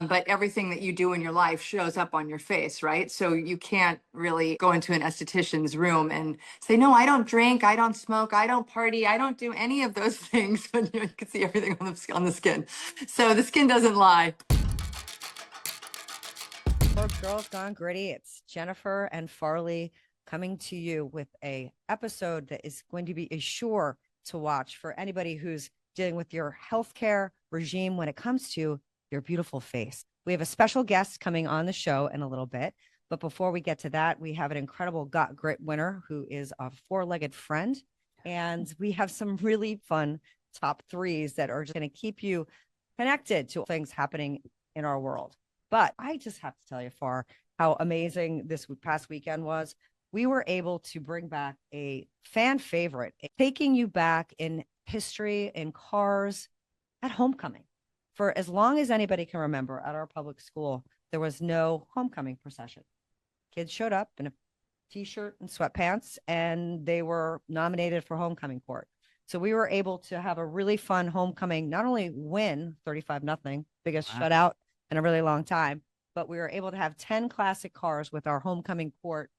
but everything that you do in your life shows up on your face, right? So you can't really go into an esthetician's room and say, no, I don't drink, I don't smoke, I don't party, I don't do any of those things. But you can see everything on the skin. So the skin doesn't lie. Hello, Girls Gone Gritty. It's Jennifer and Farley coming to you with a episode that is going to be a sure to watch for anybody who's dealing with your healthcare regime when it comes to your beautiful face. We have a special guest coming on the show in a little bit. But before we get to that, we have an incredible Got Grit winner who is a four-legged friend. And we have some really fun top threes that are just going to keep you connected to things happening in our world. But I just have to tell you, Far, how amazing this past weekend was. We were able to bring back a fan favorite, taking you back in history, in cars, at homecoming. For as long as anybody can remember, at our public school, there was no homecoming procession. Kids showed up in a t-shirt and sweatpants, and they were nominated for homecoming court. So we were able to have a really fun homecoming, not only win 35-0, biggest shutout in a really long time, but we were able to have 10 classic cars with our homecoming court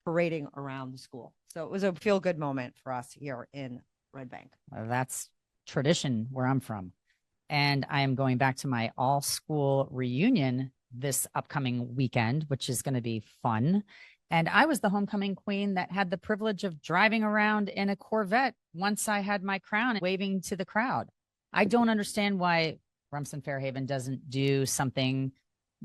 parading around the school. So it was a feel-good moment for us here in Red Bank. Well, that's tradition where I'm from. And I am going back to my all-school reunion this upcoming weekend, which is going to be fun. And I was the homecoming queen that had the privilege of driving around in a Corvette once I had my crown and waving to the crowd. I don't understand why Rumson Fairhaven doesn't do something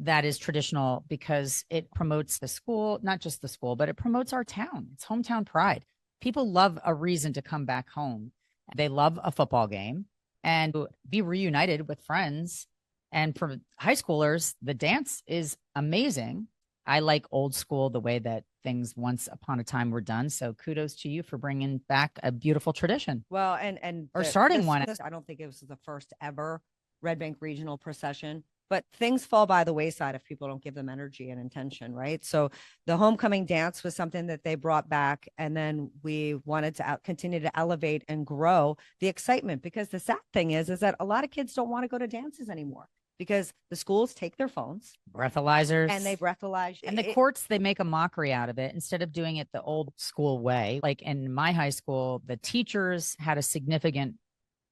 that is traditional, because it promotes the school, not just the school, but it promotes our town. It's hometown pride. People love a reason to come back home. They love a football game and be reunited with friends. And for high schoolers, the dance is amazing. I like old school, the way that things once upon a time were done. So kudos to you for bringing back a beautiful tradition. Well, and starting one. I don't think it was the first ever Red Bank regional procession, but things fall by the wayside if people don't give them energy and intention, right? So the homecoming dance was something that they brought back, and then we wanted to continue to elevate and grow the excitement, because the sad thing is that a lot of kids don't want to go to dances anymore because the schools take their phones, breathalyzers, and they breathalyze. And the courts, they make a mockery out of it instead of doing it the old school way. Like in my high school, the teachers had a significant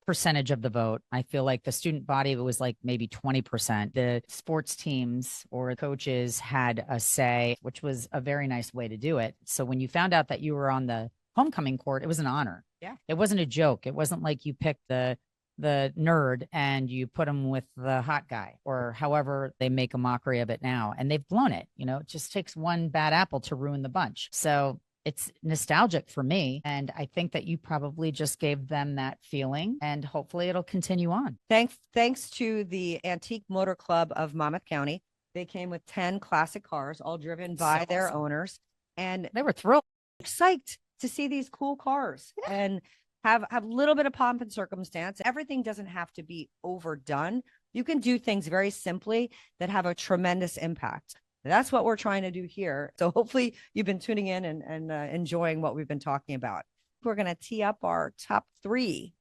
percentage of the vote. I feel like the student body was like maybe 20%. The sports teams or coaches had a say, which was a very nice way to do it. So when you found out that you were on the homecoming court, it was an honor. Yeah. It wasn't a joke. It wasn't like you picked the nerd and you put him with the hot guy, or however they make a mockery of it now. And they've blown it. It just takes one bad apple to ruin the bunch. So it's nostalgic for me. And I think that you probably just gave them that feeling, and hopefully it'll continue on. Thanks to the Antique Motor Club of Monmouth County. They came with 10 classic cars, all driven by their owners. And they were thrilled, psyched to see these cool cars and have a little bit of pomp and circumstance. Everything doesn't have to be overdone. You can do things very simply that have a tremendous impact. That's what we're trying to do here. So hopefully you've been tuning in and enjoying what we've been talking about. We're going to tee up our top three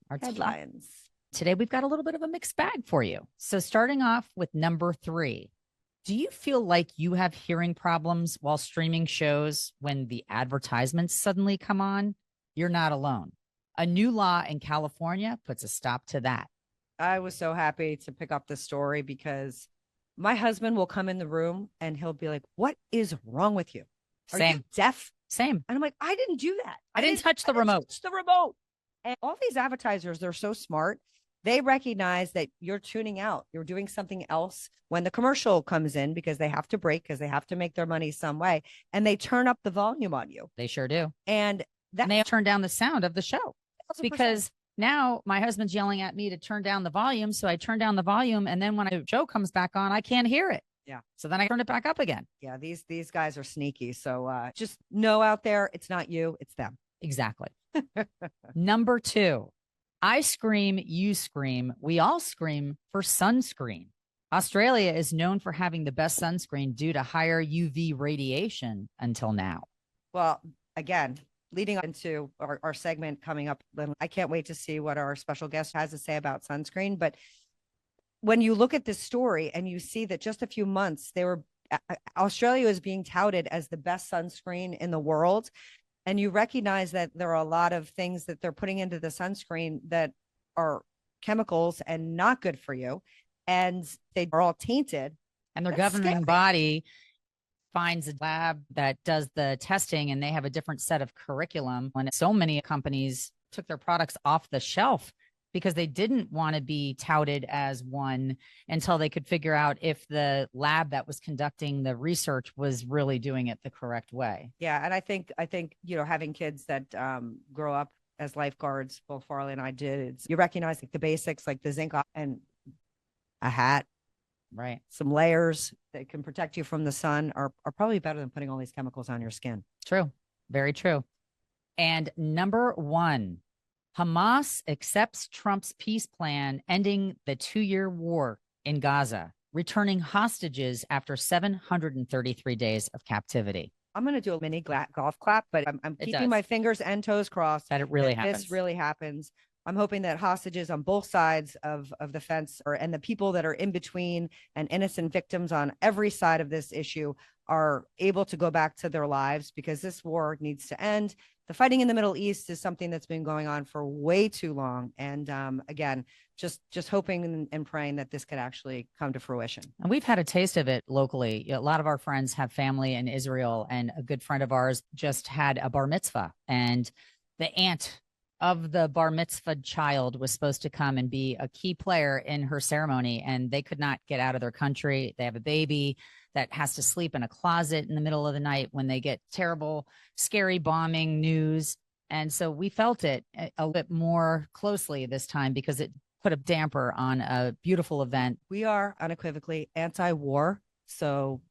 headlines. Today, we've got a little bit of a mixed bag for you. So starting off with number 3, do you feel like you have hearing problems while streaming shows when the advertisements suddenly come on? You're not alone. A new law in California puts a stop to that. I was so happy to pick up this story because my husband will come in the room and he'll be like, "What is wrong with you? Are you deaf?" Same. And I'm like, "I didn't do that. I didn't touch the remote. Touch the remote." And all these advertisers, they're so smart. They recognize that you're tuning out. You're doing something else when the commercial comes in, because they have to break, because they have to make their money some way. And they turn up the volume on you. They sure do. And they turn down the sound of the show, because now my husband's yelling at me to turn down the volume. So I turn down the volume. And then when a show comes back on, I can't hear it. Yeah. So then I turn it back up again. Yeah. These guys are sneaky. So just know out there, it's not you, it's them. Exactly. Number 2, I scream, you scream. We all scream for sunscreen. Australia is known for having the best sunscreen due to higher UV radiation until now. Well, again, leading into our segment coming up, I can't wait to see what our special guest has to say about sunscreen. But when you look at this story and you see that just a few months, Australia is being touted as the best sunscreen in the world. And you recognize that there are a lot of things that they're putting into the sunscreen that are chemicals and not good for you. And they are all tainted. And their That's governing scary. body finds a lab that does the testing, and they have a different set of curriculum. When so many companies took their products off the shelf because they didn't want to be touted as one until they could figure out if the lab that was conducting the research was really doing it the correct way. Yeah. And I think, having kids that grow up as lifeguards, both Farley and I did, you recognize like the basics, like the zinc and a hat, right? Some layers that can protect you from the sun are probably better than putting all these chemicals on your skin. True. Very true. And number one, Hamas accepts Trump's peace plan, ending the 2-year war in Gaza, returning hostages after 733 days of captivity. I'm going to do a mini golf clap, but I'm keeping my fingers and toes crossed that it really happens. This really happens. I'm hoping that hostages on both sides of the fence and the people that are in between and innocent victims on every side of this issue are able to go back to their lives, because this war needs to end. The fighting in the Middle East is something that's been going on for way too long. And again, just hoping and praying that this could actually come to fruition. And we've had a taste of it locally. A lot of our friends have family in Israel, and a good friend of ours just had a bar mitzvah, and the aunt of the bar mitzvah child was supposed to come and be a key player in her ceremony, and they could not get out of their country. They have a baby that has to sleep in a closet in the middle of the night when they get terrible, scary bombing news. And so we felt it a bit more closely this time because it put a damper on a beautiful event. We are unequivocally anti-war. So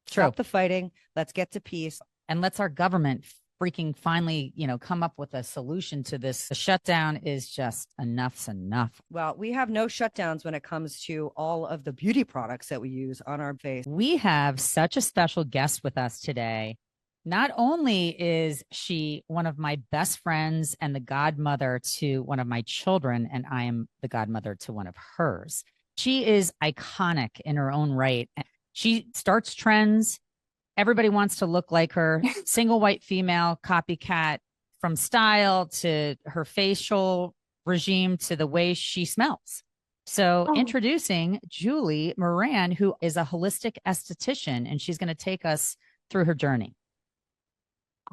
True. Stop the fighting. Let's get to peace. And let's our government freaking finally, come up with a solution to this. The shutdown is just enough's enough. Well, we have no shutdowns when it comes to all of the beauty products that we use on our face. We have such a special guest with us today. Not only is she one of my best friends and the godmother to one of my children, and I am the godmother to one of hers. She is iconic in her own right. She starts trends. Everybody wants to look like her. Single white female copycat, from style to her facial regime to the way she smells. So introducing Julie Moran, who is a holistic esthetician, and she's going to take us through her journey.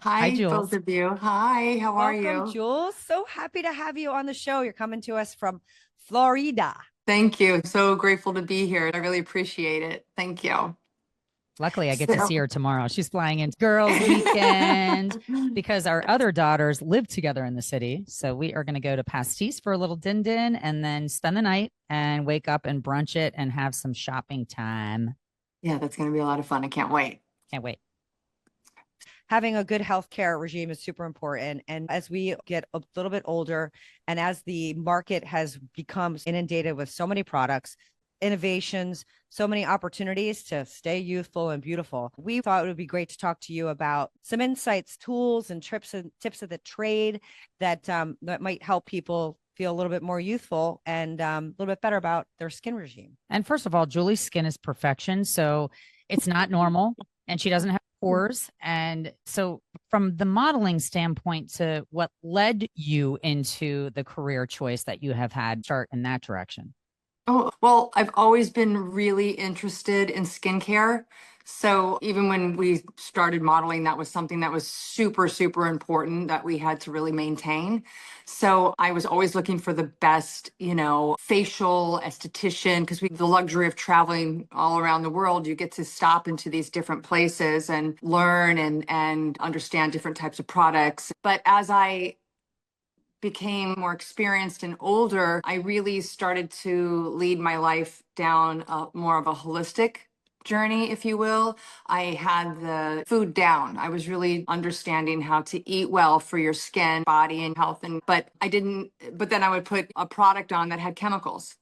Hi, Jules. both of you. Hi, how are you? Welcome, Jules. So happy to have you on the show. You're coming to us from Florida. Thank you. So grateful to be here. I really appreciate it. Thank you. Luckily, I get to see her tomorrow. She's flying in girls' weekend because our other daughters live together in the city. So we are going to go to Pastis for a little din-din and then spend the night and wake up and brunch it and have some shopping time. Yeah, that's going to be a lot of fun. I can't wait. Can't wait. Having a good healthcare regime is super important. And as we get a little bit older and as the market has become inundated with so many products, innovations, so many opportunities to stay youthful and beautiful, we thought it would be great to talk to you about some insights, tools, and tips of the trade that might help people feel a little bit more youthful and a little bit better about their skin regime. And first of all, Julie's skin is perfection. So it's not normal, and she doesn't have pores. And so from the modeling standpoint to what led you into the career choice that you have had, start in that direction. Oh, well, I've always been really interested in skincare. So even when we started modeling, that was something that was super, super important that we had to really maintain. So I was always looking for the best, facial esthetician, because we have the luxury of traveling all around the world. You get to stop into these different places and learn and understand different types of products. But as I became more experienced and older, I really started to lead my life down more of a holistic journey, if you will. I had the food down. I was really understanding how to eat well for your skin, body, and health. But then I would put a product on that had chemicals.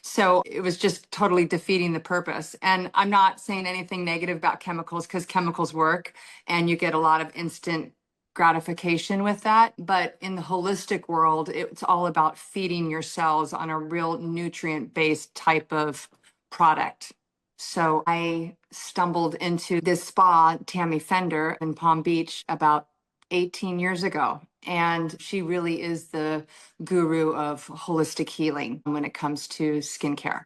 So it was just totally defeating the purpose. And I'm not saying anything negative about chemicals, because chemicals work and you get a lot of instant gratification with that. But in the holistic world, it's all about feeding your cells on a real nutrient-based type of product. So I stumbled into this spa, Tammy Fender in Palm Beach, about 18 years ago. And she really is the guru of holistic healing when it comes to skincare.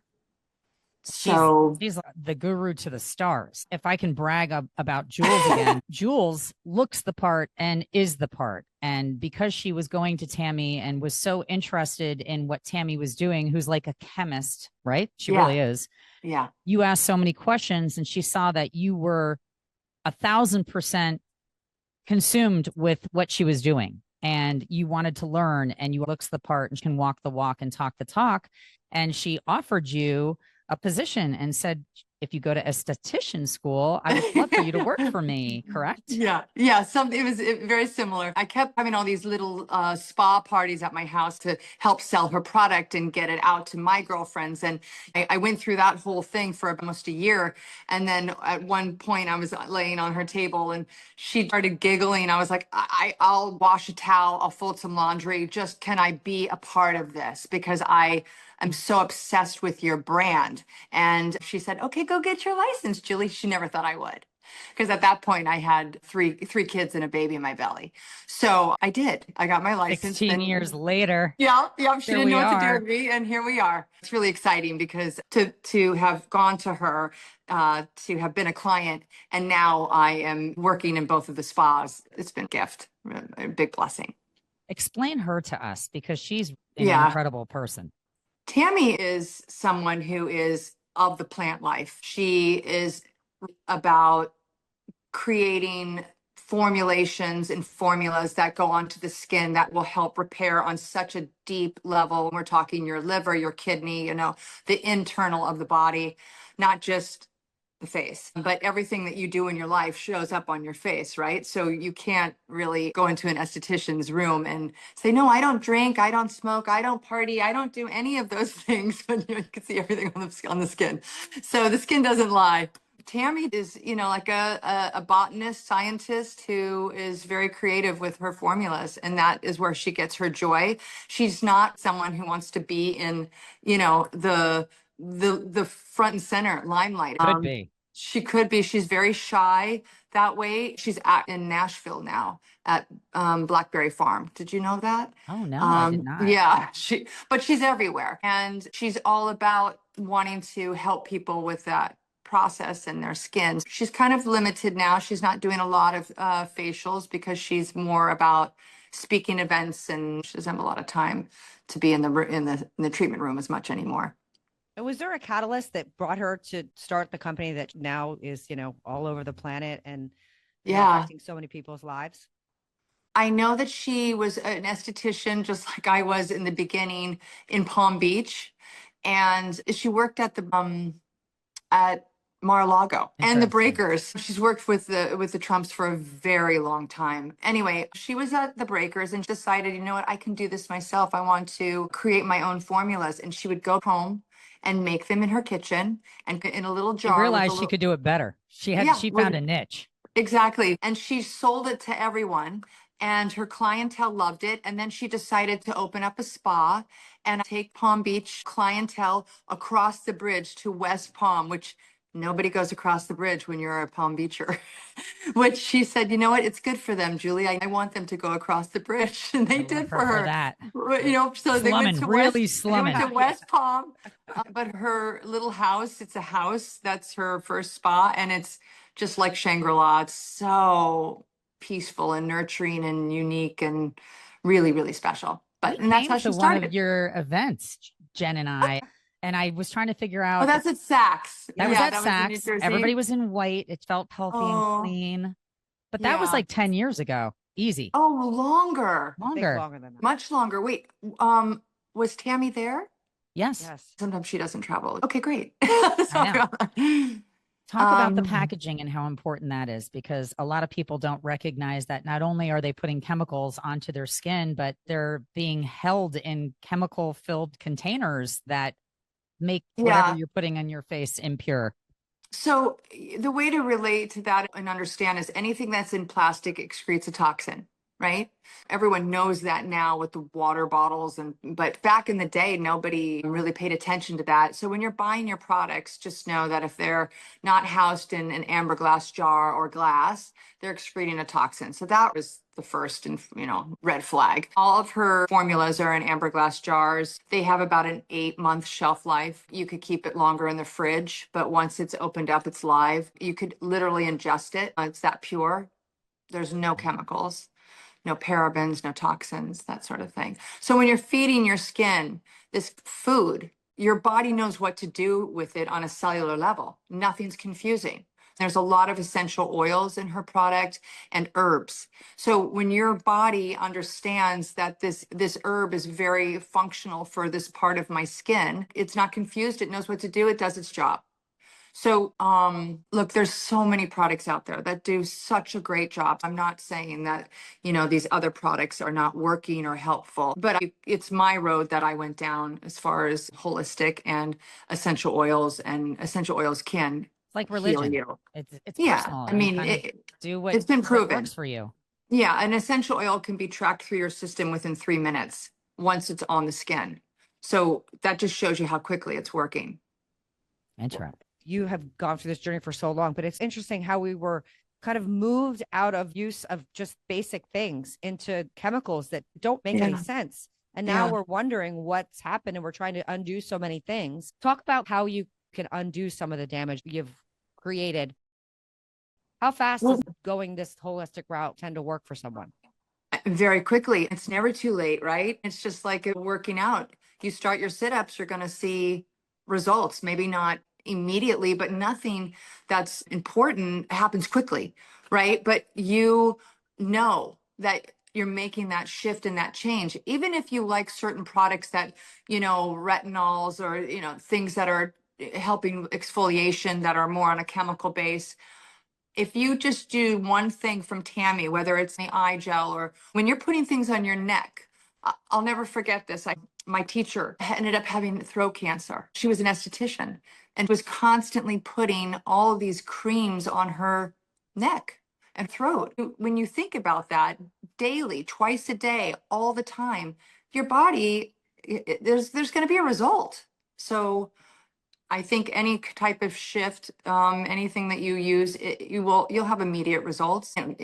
So She's the guru to the stars. If I can brag about Jules again, Jules looks the part and is the part. And because she was going to Tammy and was so interested in what Tammy was doing, who's like a chemist, right? She really is. Yeah. You asked so many questions and she saw that you were 1,000% consumed with what she was doing. And you wanted to learn and you looks the part and can walk the walk and talk the talk. And she offered you a position and said, if you go to esthetician school, I would love for you to work for me. Correct? Yeah. It was very similar. I kept having all these little spa parties at my house to help sell her product and get it out to my girlfriends. And I went through that whole thing for almost a year. And then at one point I was laying on her table and she started giggling. I was like, I'll wash a towel. I'll fold some laundry. Just, can I be a part of this? Because I'm so obsessed with your brand. And she said, okay, go get your license, Julie. She never thought I would. Because at that point I had three kids and a baby in my belly. So I did. I got my license. 16 years later. Yeah. She didn't know what to do are. with me. And here we are. It's really exciting because to have gone to her, to have been a client, and now I am working in both of the spas. It's been a gift, a big blessing. Explain her to us because she's an incredible person. Tammy is someone who is of the plant life. She is about creating formulations and formulas that go onto the skin that will help repair on such a deep level. We're talking your liver, your kidney, the internal of the body, not just the face, but everything that you do in your life shows up on your face, right? So you can't really go into an esthetician's room and say, no, I don't drink, I don't smoke, I don't party, I don't do any of those things. But you can see everything on the skin. So the skin doesn't lie. Tammy is, like a botanist, scientist who is very creative with her formulas, and that is where she gets her joy. She's not someone who wants to be in, the front and center limelight. Could be. She could be. She's very shy that way. She's in Nashville now at Blackberry Farm. Did you know that? Oh no, I did not. Yeah, but she's everywhere, and she's all about wanting to help people with that process in their skin. She's kind of limited now. She's not doing a lot of facials because she's more about speaking events, and she doesn't have a lot of time to be in the treatment room as much anymore. And was there a catalyst that brought her to start the company that now is, all over the planet and affecting so many people's lives? I know that she was an esthetician, just like I was in the beginning in Palm Beach, and she worked at at Mar-a-Lago and the Breakers. She's worked with the Trumps for a very long time. Anyway, she was at the Breakers and decided, you know what, I can do this myself. I want to create my own formulas. And she would go home and make them in her kitchen and in a little jar. She realized she could do it better. She found a niche. Exactly. And she sold it to everyone. And her clientele loved it. And then she decided to open up a spa and take Palm Beach clientele across the bridge to West Palm, which nobody goes across the bridge when you're a Palm Beacher. Which she said, you know what, it's good for them, Julie. I want them to go across the bridge. And they did for her. That. So they went to West Palm. But her little house, it's a house. That's her first spa. And it's just like Shangri-La. It's so peaceful and nurturing and unique and really, really special. And that's how she started. One of your events, Jen and I was trying to figure out. Oh, that's at Saks. That was at Saks. Everybody was in white. It felt healthy and clean. But that was like 10 years ago. Easy. Oh, longer. Longer than that. Much longer. Wait, was Tammy there? Yes. Sometimes she doesn't travel. Okay, great. Talk about the packaging and how important that is, because a lot of people don't recognize that not only are they putting chemicals onto their skin, but they're being held in chemical-filled containers that make whatever you're putting on your face impure. So the way to relate to that and understand is anything that's in plastic excretes a toxin. right? Everyone knows that now with the water bottles but back in the day, nobody really paid attention to that. So when you're buying your products, just know that if they're not housed in an amber glass jar or glass, they're excreting a toxin. So that was the first and red flag. All of her formulas are in amber glass jars. They have about an 8-month shelf life. You could keep it longer in the fridge, but once it's opened up, it's live. You could literally ingest it. It's that pure. There's no chemicals, no parabens, no toxins, that sort of thing. So when you're feeding your skin this food, your body knows what to do with it on a cellular level. Nothing's confusing. There's a lot of essential oils in her product and herbs. So when your body understands that this herb is very functional for this part of my skin, it's not confused. It knows what to do. It does its job. So, look, there's so many products out there that do such a great job. I'm not saying that, these other products are not working or helpful, but it's my road that I went down as far as holistic and essential oils, and essential oils can It's like heal religion. you. It's Yeah. personal. I mean, kind of do what it's been what proven. works for you. Yeah. An essential oil can be tracked through your system within 3 minutes once it's on the skin. So that just shows you how quickly it's working. Interesting. You have gone through this journey for so long, but it's interesting how we were kind of moved out of use of just basic things into chemicals that don't make any sense. And now Yeah. we're wondering what's happened and we're trying to undo so many things. Talk about how you can undo some of the damage you've created. How fast Well, does going this holistic route tend to work for someone? very quickly. It's never too late, right? It's just like working out. You start your sit-ups, you're going to see results, maybe not immediately, but nothing that's important happens quickly, right? But you know that you're making that shift and that change. Even if you like certain products that, retinols or, things that are helping exfoliation that are more on a chemical base, if you just do one thing from Tammy, whether it's the eye gel or when you're putting things on your neck, I'll never forget this. My teacher ended up having throat cancer. She was an esthetician and was constantly putting all of these creams on her neck and throat. When you think about that daily, twice a day, all the time, your body, there's going to be a result. So I think any type of shift, anything that you use, you'll have immediate results. And,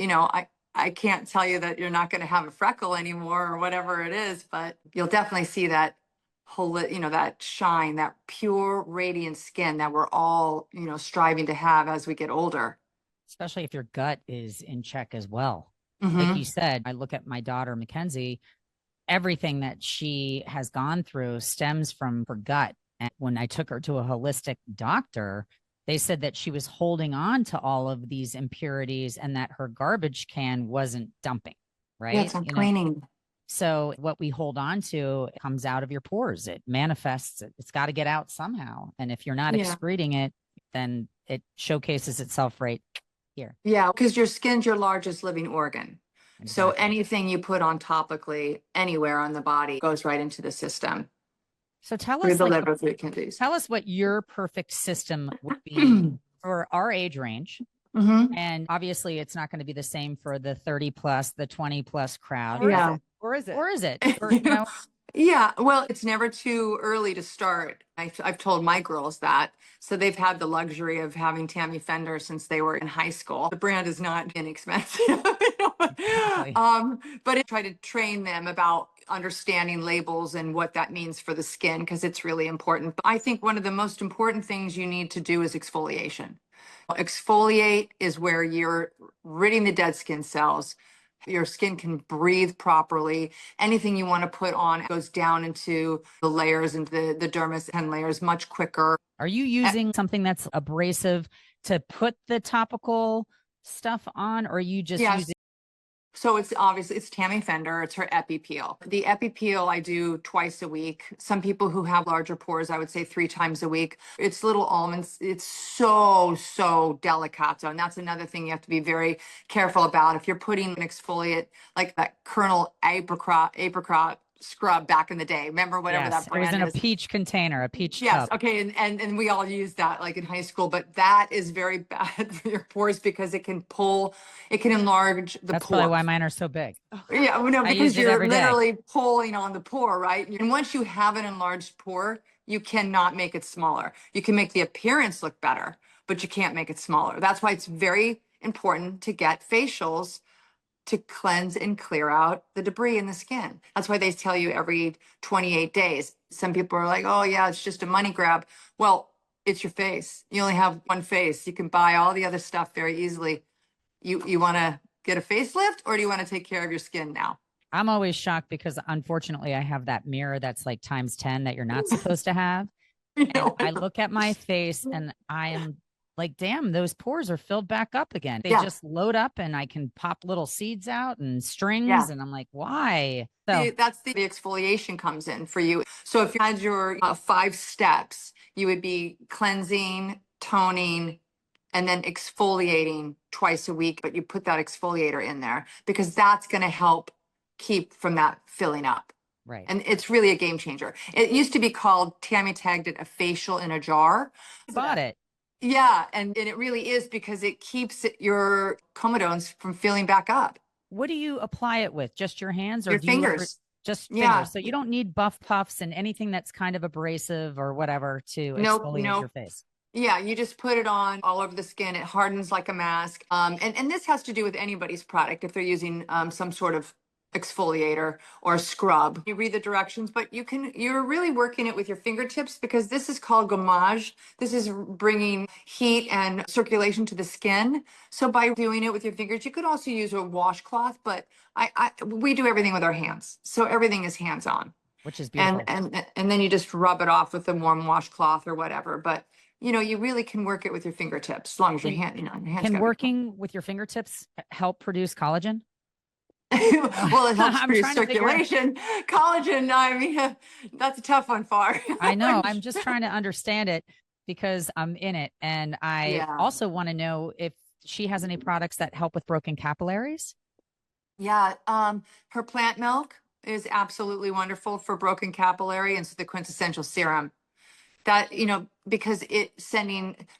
I can't tell you that you're not going to have a freckle anymore or whatever it is, but you'll definitely see that whole, that shine, that pure radiant skin that we're all, striving to have as we get older. Especially if your gut is in check as well. Mm-hmm. Like you said, I look at my daughter, Mackenzie, everything that she has gone through stems from her gut. And when I took her to a holistic doctor, they said that she was holding on to all of these impurities and that her garbage can wasn't dumping, right? Yeah, it's not cleaning. So what we hold on to comes out of your pores. It manifests. It's got to get out somehow. And if you're not excreting it, then it showcases itself right here. Yeah, because your skin's your largest living organ. Exactly. So anything you put on topically anywhere on the body goes right into the system. So tell us, tell us what your perfect system would be for our age range. Mm-hmm. And obviously it's not going to be the same for the 30 plus, the 20 plus crowd. Or is it? Or is it? Or, Yeah, well, it's never too early to start. I've told my girls that. So they've had the luxury of having Tammy Fender since they were in high school. The brand is not inexpensive. Exactly. But I try to train them about understanding labels and what that means for the skin because it's really important. But I think one of the most important things you need to do is exfoliation. Exfoliate is where you're ridding the dead skin cells. Your skin can breathe properly. Anything you want to put on goes down into the layers, into the dermis and layers much quicker. Are you using something that's abrasive to put the topical stuff on, or are you just using? So it's Tammy Fender. It's her Epi Peel. The Epi Peel I do twice a week. Some people who have larger pores, I would say 3 times a week. It's little almonds. It's so delicate. And that's another thing you have to be very careful about. If you're putting an exfoliant like that kernel apricot scrub back in the day. Remember whatever Yes, that it was brand in a is? peach container, a peach Yes. tub. Okay. And we all use that like in high school, but that is very bad for your pores because it can enlarge the That's probably pore. why mine are so big. Yeah, well, no, I use because it you're every day. literally pulling on the pore, right? And once you have an enlarged pore, you cannot make it smaller. You can make the appearance look better, but you can't make it smaller. That's why it's very important to get facials to cleanse and clear out the debris in the skin. That's why they tell you every 28 days. Some people are like, oh, yeah, it's just a money grab. Well, it's your face. You only have one face. You can buy all the other stuff very easily. You want to get a facelift, or do you want to take care of your skin now? I'm always shocked because unfortunately I have that mirror that's like times 10 that you're not supposed to have. You And know? I look at my face and I am like, damn, those pores are filled back up again. They Yeah. just load up and I can pop little seeds out and strings. Yeah. And I'm like, why? So That's the exfoliation comes in for you. So if you had your 5 steps, you would be cleansing, toning, and then exfoliating twice a week. But you put that exfoliator in there because that's going to help keep from that filling up. right. And it's really a game changer. It used to be called, Tammy tagged it, a facial in a jar. I bought it. Yeah, and it really is because it keeps your comedones from filling back up. What do you apply it with? Just your hands or Your do you ever fingers. just Yeah. fingers? So you don't need buff puffs and anything that's kind of abrasive or whatever to Nope, exfoliate nope. your face. Yeah, you just put it on all over the skin. It hardens like a mask. And this has to do with anybody's product if they're using some sort of exfoliator or scrub. You read the directions, but you're really working it with your fingertips because this is called gommage. This is bringing heat and circulation to the skin. So by doing it with your fingers, you could also use a washcloth, but we do everything with our hands. So everything is hands on. Which is beautiful. And then you just rub it off with a warm washcloth or whatever. But you really can work it with your fingertips as long as your hand, your hands Can gotta be working with your fingertips help produce collagen? well, it helps I'm produce trying to figure out- circulation. Collagen, I mean, that's a tough one, Far. I know. I'm just trying to understand it because I'm in it. And I Yeah. also want to know if she has any products that help with broken capillaries. Yeah, her plant milk is absolutely wonderful for broken capillary, and so the quintessential serum. That, because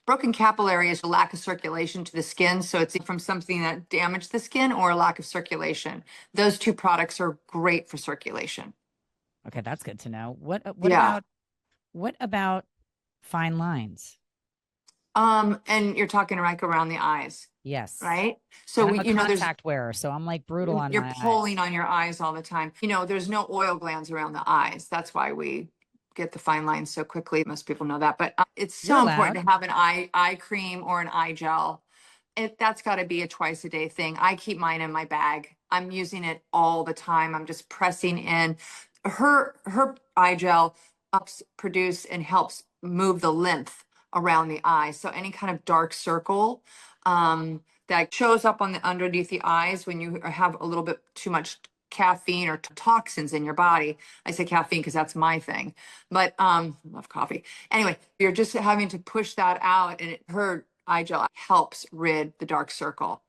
broken capillary is a lack of circulation to the skin. So it's from something that damaged the skin or a lack of circulation. Those two products are great for circulation. Okay, that's good to know. Yeah. What about fine lines? And you're talking like around the eyes, Yes. right? So I'm a there's contact wearer, so I'm like brutal on you're my pulling eyes. on your eyes all the time. There's no oil glands around the eyes. That's why we get the fine lines so quickly. Most people know that, but it's You're so important allowed. to have an eye cream or an eye gel. That's got to be a twice a day thing. I keep mine in my bag. I'm using it all the time. I'm just pressing in. Her eye gel helps produce and helps move the lymph around the eye. So any kind of dark circle that shows up on the underneath the eyes when you have a little bit too much caffeine or toxins in your body. I say caffeine because that's my thing, but I love coffee. Anyway, you're just having to push that out, and her eye gel helps rid the dark circle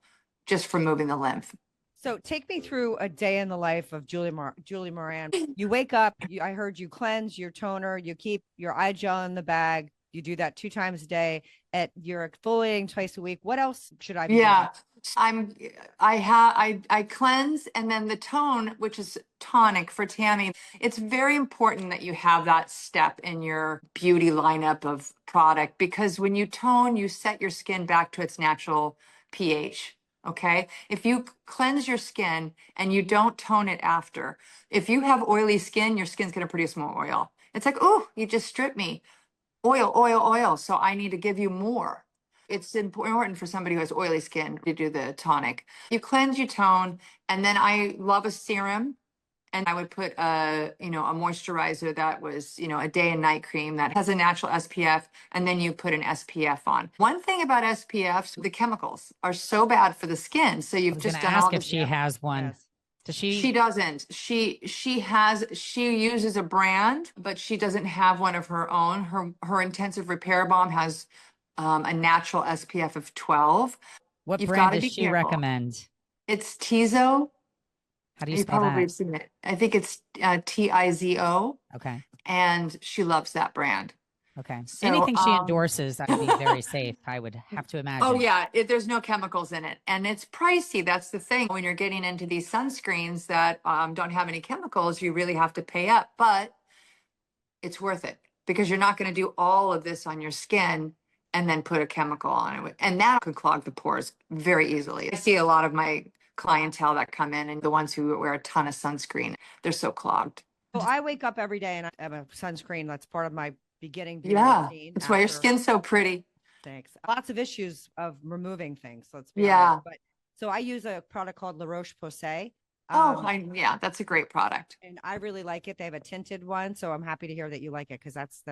just from moving the lymph. So take me through a day in the life of Julie Moran. You wake up, I heard you cleanse your toner, you keep your eye gel in the bag. You do that 2 times a day. You're exfoliating twice a week. What else should I be Yeah. doing? I cleanse, and then the tone, which is tonic for Tammy. It's very important that you have that step in your beauty lineup of product, because when you tone, you set your skin back to its natural pH. Okay. If you cleanse your skin and you don't tone it after, if you have oily skin, your skin's going to produce more oil. It's like, oh, you just stripped me. Oil, oil, oil. So I need to give you more. It's important for somebody who has oily skin to do the tonic. You cleanse, you tone, and then I love a serum. And I would put a moisturizer that was, a day and night cream that has a natural SPF, and then you put an SPF on. One thing about SPFs, the chemicals are so bad for the skin. So I you've was just going to done all ask if this. she has one. Yes. Does She she? doesn't. She uses a brand, but she doesn't have one of her own. Her intensive repair balm has a natural SPF of 12. What You've brand got to does be she careful. recommend? It's Tizo. How do you You spell probably that? have seen it. I think it's Tizo, Okay. and she loves that brand. Okay. So, Anything she endorses, that would be very safe, I would have to oh imagine. yeah, there's no chemicals in it, and it's pricey. That's the thing. When you're getting into these sunscreens that don't have any chemicals, you really have to pay up, but it's worth it because you're not going to do all of this on your skin and then put a chemical on it, and that could clog the pores very easily. I see a lot of my clientele that come in and the ones who wear a ton of sunscreen, they're so clogged. So I wake up every day and I have a sunscreen. That's part of my beginning beauty Yeah, routine that's why your after. skin's so pretty. Thanks. Lots of issues of removing things, let's be honest. Yeah. But so I use a product called La Roche-Posay. Oh, Um, yeah, that's a great product. and I really like it. They have a tinted one, so I'm happy to hear that you like it because that's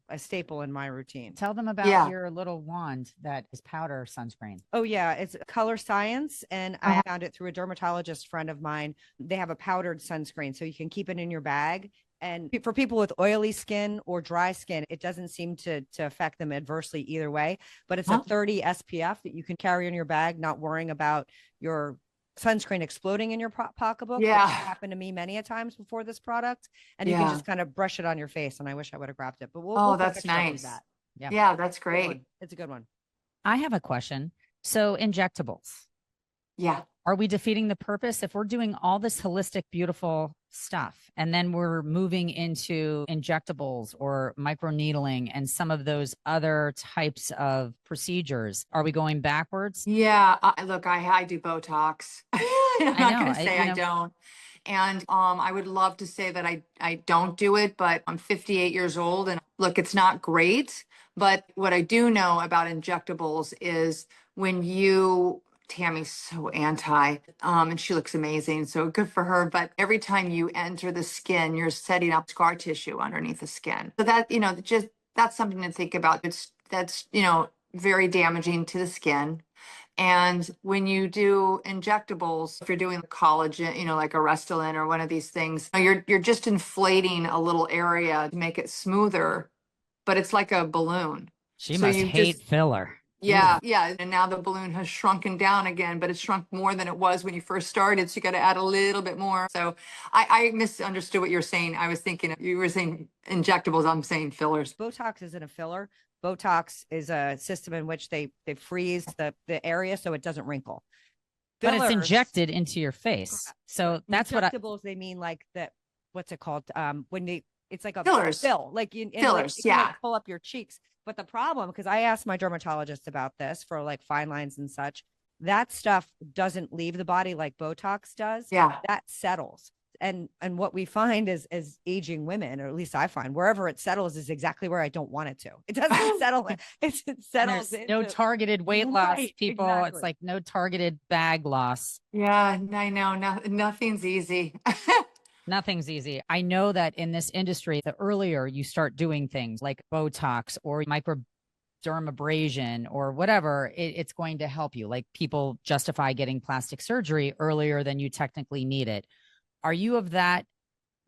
a staple in my routine. Tell them about Yeah. your little wand that is powder sunscreen. Oh yeah, it's Color Science, and I Uh-huh. found it through a dermatologist friend of mine. They have a powdered sunscreen, so you can keep it in your bag. And for people with oily skin or dry skin, it doesn't seem to affect them adversely either way. But it's a Huh? 30 SPF that you can carry in your bag, not worrying about your sunscreen exploding in your pocketbook, which Yeah. happened to me many a times before this product. And you can Yeah. just kind of brush it on your face. And I wish I would have grabbed it, but we'll Oh, put that's pictures up of nice. that. Yeah. Yeah, that's Good great. one. It's a good one. I have a question. So, injectables, Yeah. are we defeating the purpose if we're doing all this holistic, beautiful stuff and then we're moving into injectables or microneedling and some of those other types of procedures? Are we going backwards? Yeah. Look, I do Botox. I'm I not know. going to say I don't. And I would love to say that I don't do it, but I'm 58 years old and look, it's not great. But what I do know about injectables is when you, Tammy's so anti, and she looks amazing, so good for her. But every time you enter the skin, you're setting up scar tissue underneath the skin. So that, just that's something to think about. That's, very damaging to the skin. And when you do injectables, if you're doing collagen, like a Restylane or one of these things, you're just inflating a little area to make it smoother, but it's like a balloon. She So must you hate just, filler. yeah, yeah. And now the balloon has shrunken down again, but it's shrunk more than it was when you first started. So you got to add a little bit more. So I misunderstood what you were saying. I was thinking you were saying injectables. I'm saying fillers. Botox isn't a filler. Botox is a system in which they freeze the area so it doesn't wrinkle. But it's Fillers, injected into your face. So that's what injectables, they mean like that. What's it called? When they, it's like a Fillers. fill, like you, and like Fillers, it can, like, yeah. pull up your cheeks. But the problem, because I asked my dermatologist about this for like fine lines and such, that stuff doesn't leave the body like Botox does. Yeah. That settles. And what we find is as aging women, or at least I find, wherever it settles is exactly where I don't want it to. It doesn't settle. It and settles there's no into, targeted weight loss, Right, people. exactly. It's like no targeted bag loss. Yeah, I know. Nothing's easy. Nothing's easy. I know that in this industry, the earlier you start doing things like Botox or microdermabrasion or whatever, it's going to help you. Like people justify getting plastic surgery earlier than you technically need it. Are you of that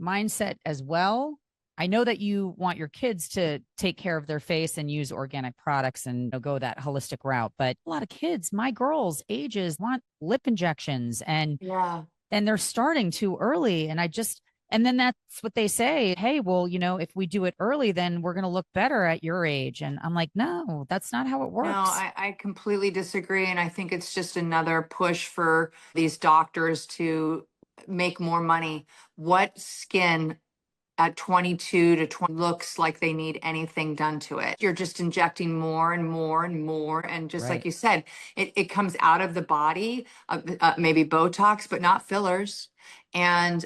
mindset as well? I know that you want your kids to take care of their face and use organic products and go that holistic route. But a lot of kids, my girls' ages, want lip injections Yeah. and they're starting too early. And then that's what they say. Hey, well, if we do it early, then we're going to look better at your age. And I'm like, no, that's not how it works. No, I completely disagree. And I think it's just another push for these doctors to make more money. What skin at 22 to 20 looks like they need anything done to it? You're just injecting more and more and more. And just like Right. you said, it comes out of the body, maybe Botox, but not fillers. And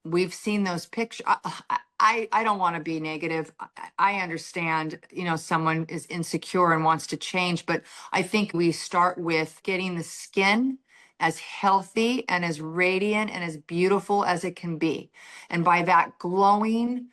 we've seen those pictures. I don't want to be negative. I understand, someone is insecure and wants to change, but I think we start with getting the skin as healthy and as radiant and as beautiful as it can be. And by that glowing,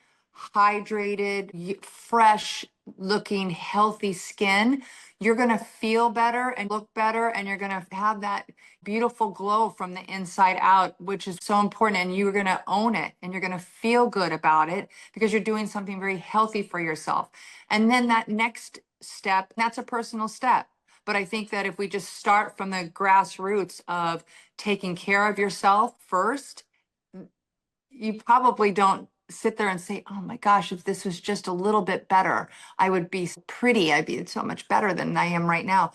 hydrated, fresh looking, healthy skin, you're going to feel better and look better. And you're going to have that beautiful glow from the inside out, which is so important. And you're going to own it and you're going to feel good about it because you're doing something very healthy for yourself. And then that next step, that's a personal step. But I think that if we just start from the grassroots of taking care of yourself first you probably don't sit there and say, oh my gosh, if this was just a little bit better, I would be pretty. I'd be so much better than I am right now.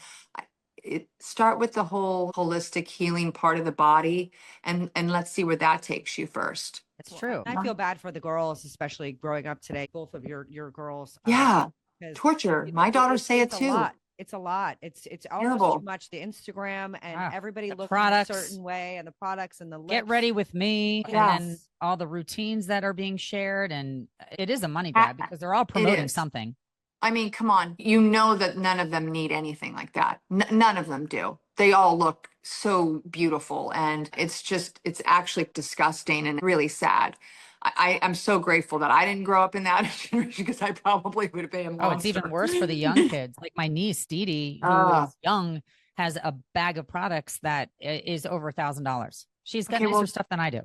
Start with the whole holistic healing part of the body, and let's see where that takes you first. It's true. I feel bad for the girls, especially growing up today. Both of your girls. Yeah. 'Cause, Torture. you know, My daughters say it it's a too. lot. It's a lot. It's almost Terrible. too much. The Instagram and everybody looking products, a certain way, and the products and the lips. Get ready with me, Yes. and then all the routines that are being shared, and it is a money grab because they're all promoting something. I mean, come on. You know that none of them need anything like that. None of them do. They all look so beautiful, and it's actually disgusting and really sad. I'm so grateful that I didn't grow up in that generation, because I probably would have been a monster. Oh, it's even worse for the young kids. Like my niece, Dee Dee, who is young, has a bag of products that is over $1,000. She's got nicer stuff than I do.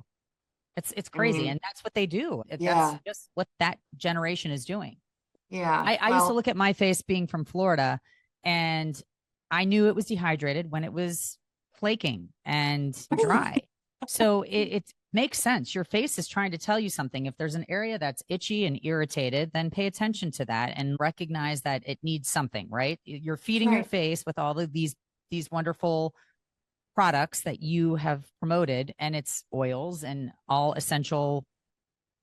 It's crazy. And that's what they do. That's just what that generation is doing. Yeah. I used to look at my face being from Florida, and I knew it was dehydrated when it was flaking and dry. So it makes sense. Your face is trying to tell you something. If there's an area that's itchy and irritated, then pay attention to that and recognize that it needs something, right? You're feeding your face with all of these wonderful products that you have promoted, and it's oils and all essential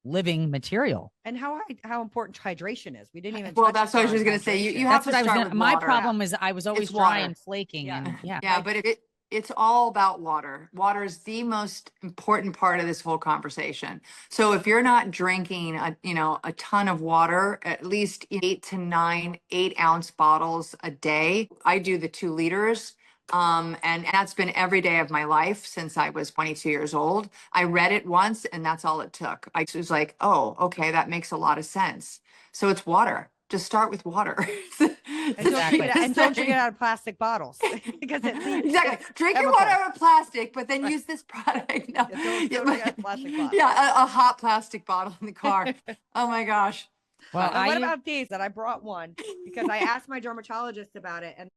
living material. And how important hydration is. We didn't even. Well, that's what I was just going to say. You have to start with my water. problem is I was always dry and flaking. And but it's all about water. Water is the most important part of this whole conversation. So if you're not drinking a ton of water, at least 8 to 9 8-ounce bottles a day. I do the 2 liters. And that's been every day of my life since I was 22 years old. I read it once, and that's all it took. I was like, oh, okay, that makes a lot of sense. So it's water. Just start with water. And don't drink it out of plastic bottles. Because exactly. Drink your water out of plastic, but then use this product. No. Don't drink out of plastic bottle. Yeah, a hot plastic bottle in the car. Oh my gosh. Well, what about these? That I brought one because I asked my dermatologist about it, and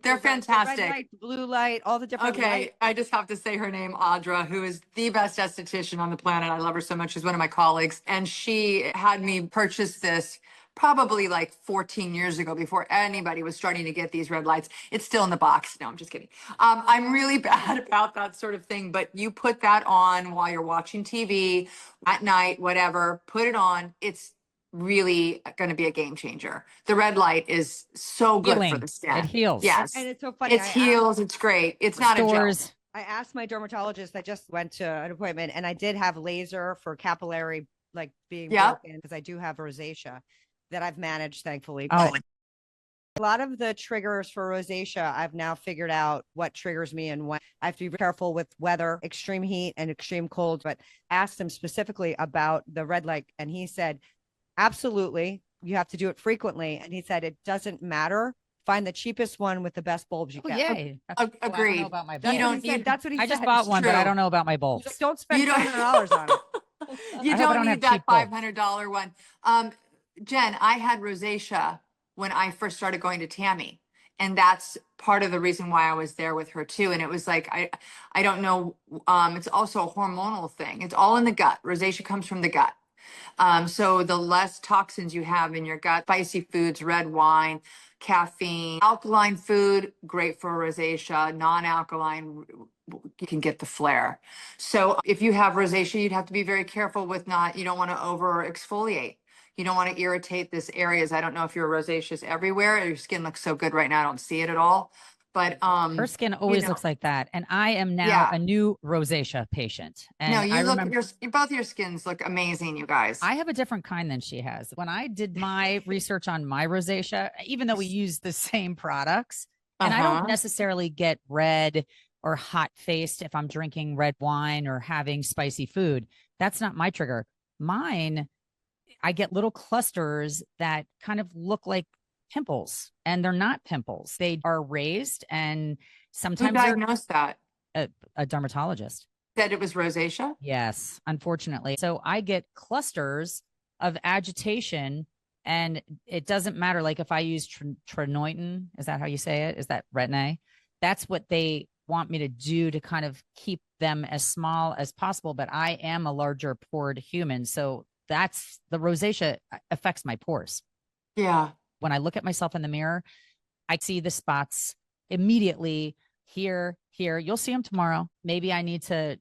they're fantastic. Red light, blue light, all the different lights. I just have to say her name, Audra, who is the best esthetician on the planet. I love her so much. She's one of my colleagues. And she had me purchase this probably like 14 years ago, before anybody was starting to get these red lights. It's still in the box. No, I'm just kidding. I'm really bad about that sort of thing, but you put that on while you're watching TV at night, whatever, put it on. It's really going to be a game changer. The red light is so good for the skin. It heals. Yes. And it's so funny. It heals. It's great. It's not a joke. I asked my dermatologist, I just went to an appointment, and I did have laser for capillary, like being broken, because I do have rosacea that I've managed, thankfully. But a lot of the triggers for rosacea, I've now figured out what triggers me and when. I have to be careful with weather, extreme heat and extreme cold, but asked him specifically about the red light. And he said, absolutely, you have to do it frequently. And he said, it doesn't matter. Find the cheapest one with the best bulbs you get. Agreed. I don't know about my bulbs. That's what he said. I just bought one, but I don't know about my bulbs. Like, don't spend $500 on it. You don't need that $500 one. Jen, I had rosacea when I first started going to Tammy. And that's part of the reason why I was there with her too. And it was like, I don't know. It's also a hormonal thing. It's all in the gut. Rosacea comes from the gut. So the less toxins you have in your gut, spicy foods, red wine, caffeine, alkaline food, great for rosacea, non-alkaline, you can get the flare. So if you have rosacea, you'd have to be very careful with you don't want to over exfoliate. You don't want to irritate this areas. I don't know if your rosacea is everywhere. Your skin looks so good right now. I don't see it at all. But her skin always looks like that. And I am now a new rosacea patient. And both your skins look amazing, you guys. I have a different kind than she has. When I did my research on my rosacea, even though we use the same products, and I don't necessarily get red or hot faced if I'm drinking red wine or having spicy food. That's not my trigger. Mine, I get little clusters that kind of look like pimples, and they're not pimples. They are raised, and sometimes who diagnosed that? A dermatologist said it was rosacea. Yes, unfortunately. So I get clusters of agitation, and it doesn't matter. Like if I use tretinoin, is that how you say it? Is that retin-A? That's what they want me to do to kind of keep them as small as possible. But I am a larger pored human. So that's the rosacea affects my pores. Yeah. When I look at myself in the mirror, I see the spots immediately here. You'll see them tomorrow. Maybe I need to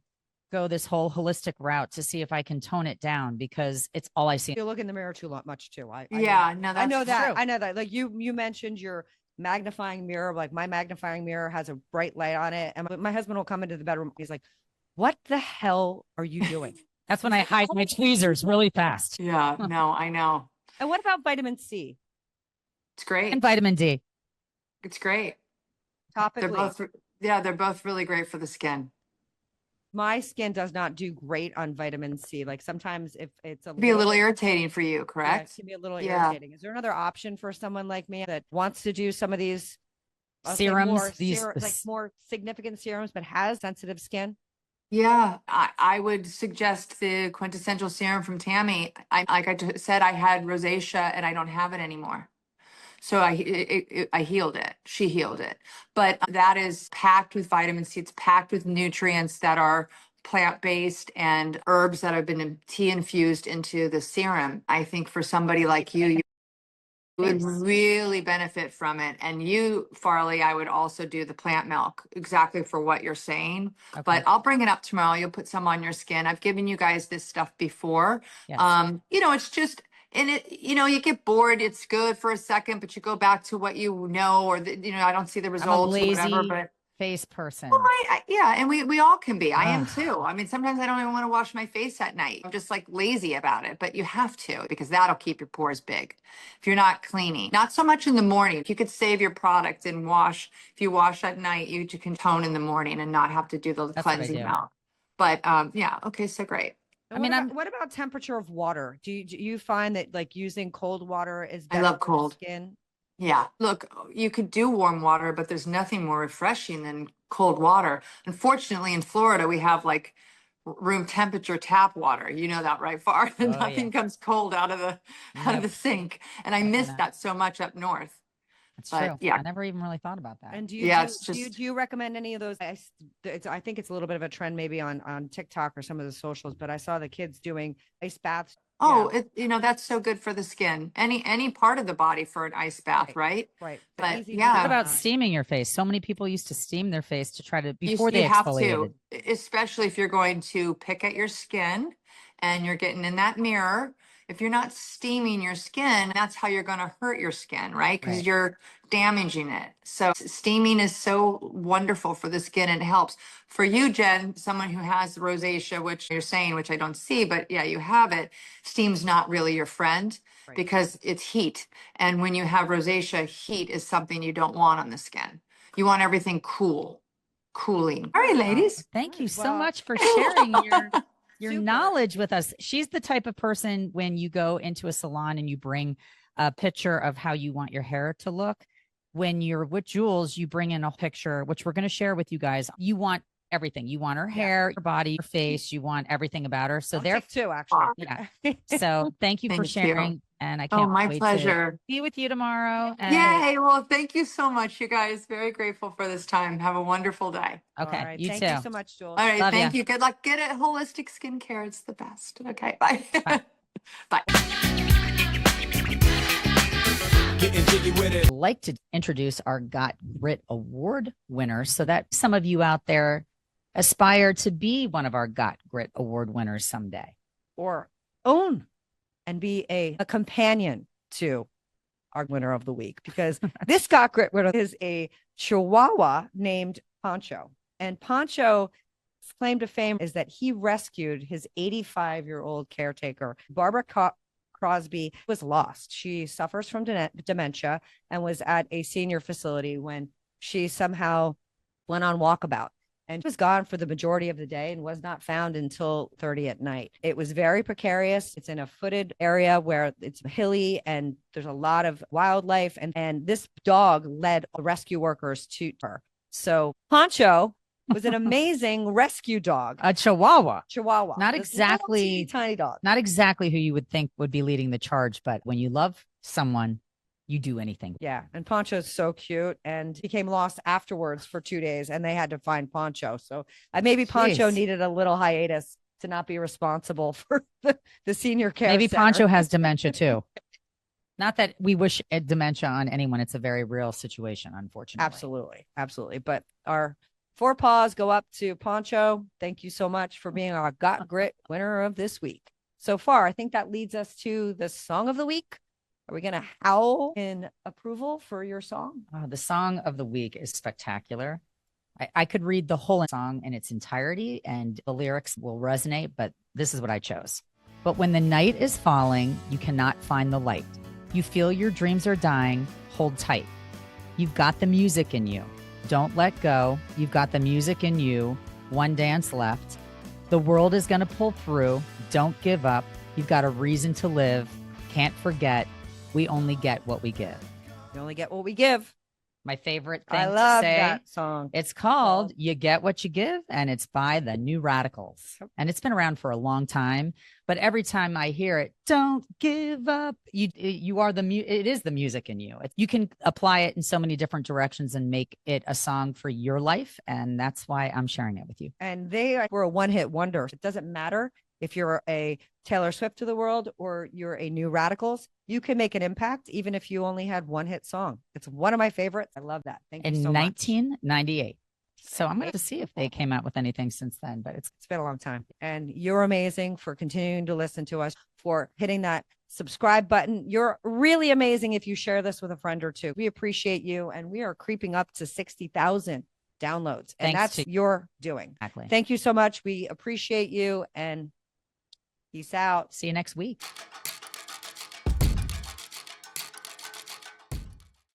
go this whole holistic route to see if I can tone it down because it's all I see. You look in the mirror too much too. Yeah, no, I know that's that. true. I know that. Like you mentioned your magnifying mirror. Like my magnifying mirror has a bright light on it, and my husband will come into the bedroom. He's like, "What the hell are you doing?" That's when I hide my tweezers really fast. Yeah, no, I know. And what about vitamin C? It's great. And vitamin D. It's great. Topically, They're both really great for the skin. my skin does not do great on vitamin C. Like sometimes if it's Be a little irritating for you, correct? it can be a little Yeah. irritating. Is there another option for someone like me that wants to do some of these I'll say Serums, more these like more significant serums, but has sensitive skin? Yeah, I would suggest the quintessential serum from Tammy. Like I said, I had rosacea and I don't have it anymore. So I healed it. She healed it. But that is packed with vitamin C. It's packed with nutrients that are plant-based and herbs that have been tea infused into the serum. I think for somebody like you would really benefit from it. And you, Farley, I would also do the plant milk exactly for what you're saying. Okay. But I'll bring it up tomorrow. You'll put some on your skin. I've given you guys this stuff before. Yes. It's just, and you get bored. It's good for a second, but you go back to what you know, or I don't see the I'm a results or whatever, lazy but face person. well, yeah, and we all can be. I am Ugh. too. I mean, sometimes I don't even want to wash my face at night. I'm just like lazy about it, but you have to because that'll keep your pores big. If you're not cleaning, not so much in the morning. You could save your product and wash. If you wash at night, you can tone in the morning and not have to do the That's what I cleansing do. out. But yeah, okay, so great. And I mean, what about temperature of water? Do you find that like using cold water is I better love for the cold. skin? Yeah, look, you could do warm water, but there's nothing more refreshing than cold water. Unfortunately, in Florida, we have like room temperature tap water. You know that, right, Far? Oh, Nothing yeah. comes cold out of Nope. the sink, and I miss that so much up north. That's But, true. yeah. I never even really thought about that. And do Yeah, do, it's do you just- do you recommend any of those? I think it's a little bit of a trend maybe on TikTok or some of the socials, but I saw the kids doing ice baths. Oh, Yeah. that's so good for the skin. Any part of the body for an ice bath, right? Right. But, easy to yeah. What do. about steaming your face? So many people used to steam their face to try to You- before they you have exfoliated. to, especially if you're going to pick at your skin and you're getting in that mirror. If you're not steaming your skin, that's how you're going to hurt your skin, right? Because Right. you're damaging it. So steaming is so wonderful for the skin and it helps. For you, Jen, someone who has rosacea, which you're saying, which I don't see, but yeah, you have it. Steam's not really your friend Right. because it's heat. And when you have rosacea, heat is something you don't want on the skin. You want everything cooling. All right, ladies. Thank you Right, so well- much for sharing your Super. knowledge with us. She's the type of person when you go into a salon and you bring a picture of how you want your hair to look. When you're with Jules, you bring in a picture, which we're going to share with you guys. You want everything. You want her hair, your body, your face. You want everything about her. So I'll there, take two actually. yeah. So thank you for Thank you. sharing. And I Oh, can't my wait pleasure. to be with you tomorrow. And, Yay. Well, thank you so much, you guys. Very grateful for this time. Have a wonderful day. Okay. All right. You Thank too. you so much, Jules. All right. Love Thank ya. you. Good luck. Get it holistic skincare. It's the best. Okay. Bye. Bye. Bye. Getting jiggy with it. I'd like to introduce our Got Grit Award winners so that some of you out there aspire to be one of our Got Grit Award winners someday. Or own and be a companion to our winner of the week, because this Got Grit winner is a Chihuahua named Poncho. And Poncho's claim to fame is that he rescued his 85-year-old caretaker, Barbara Crosby, was lost. She suffers from dementia and was at a senior facility when she somehow went on walkabout. And was gone for the majority of the day and was not found until 30 at night. It was very precarious. It's in a wooded area where it's hilly and there's a lot of wildlife. And this dog led rescue workers to her. So Poncho was an amazing rescue dog. A Chihuahua. Chihuahua. Not This little exactly- teeny tiny dog. Not exactly who you would think would be leading the charge, but when you love someone you do anything. Yeah. And Poncho's so cute and became lost afterwards for 2 days and they had to find Poncho. So maybe Poncho Jeez. needed a little hiatus to not be responsible for the senior care. Maybe center. Poncho has dementia too. Not that we wish dementia on anyone. It's a very real situation, unfortunately. Absolutely. Absolutely. But our 4 paws go up to Poncho. Thank you so much for being our Got Grit winner of this week. So far, I think that leads us to the song of the week. Are we going to howl in approval for your song? The song of the week is spectacular. I could read the whole song in its entirety and the lyrics will resonate, but this is what I chose. But when the night is falling, you cannot find the light. You feel your dreams are dying, hold tight. You've got the music in you. Don't let go. You've got the music in you. One dance left. The world is going to pull through. Don't give up. You've got a reason to live. Can't forget. We only get what we give. We only get what we give. My favorite thing I love to say. that song. It's called You Get What You Give, and it's by the New Radicals. And it's been around for a long time, but every time I hear it, don't give up. You are it is the music in you. You can apply it in so many different directions and make it a song for your life. And that's why I'm sharing it with you. And they were a one-hit wonder. It doesn't matter if you're a Taylor Swift to the world or you're a New Radicals, you can make an impact even if you only had one hit song. It's one of my favorites. I love that. Thank you so much. In 1998. So I'm going to see if they came out with anything since then, but it's been a long time. And you're amazing for continuing to listen to us, for hitting that subscribe button. You're really amazing if you share this with a friend or two. We appreciate you. And we are creeping up to 60,000 downloads. And that's your doing. Exactly. Thank you so much. We appreciate you and peace out. See you next week.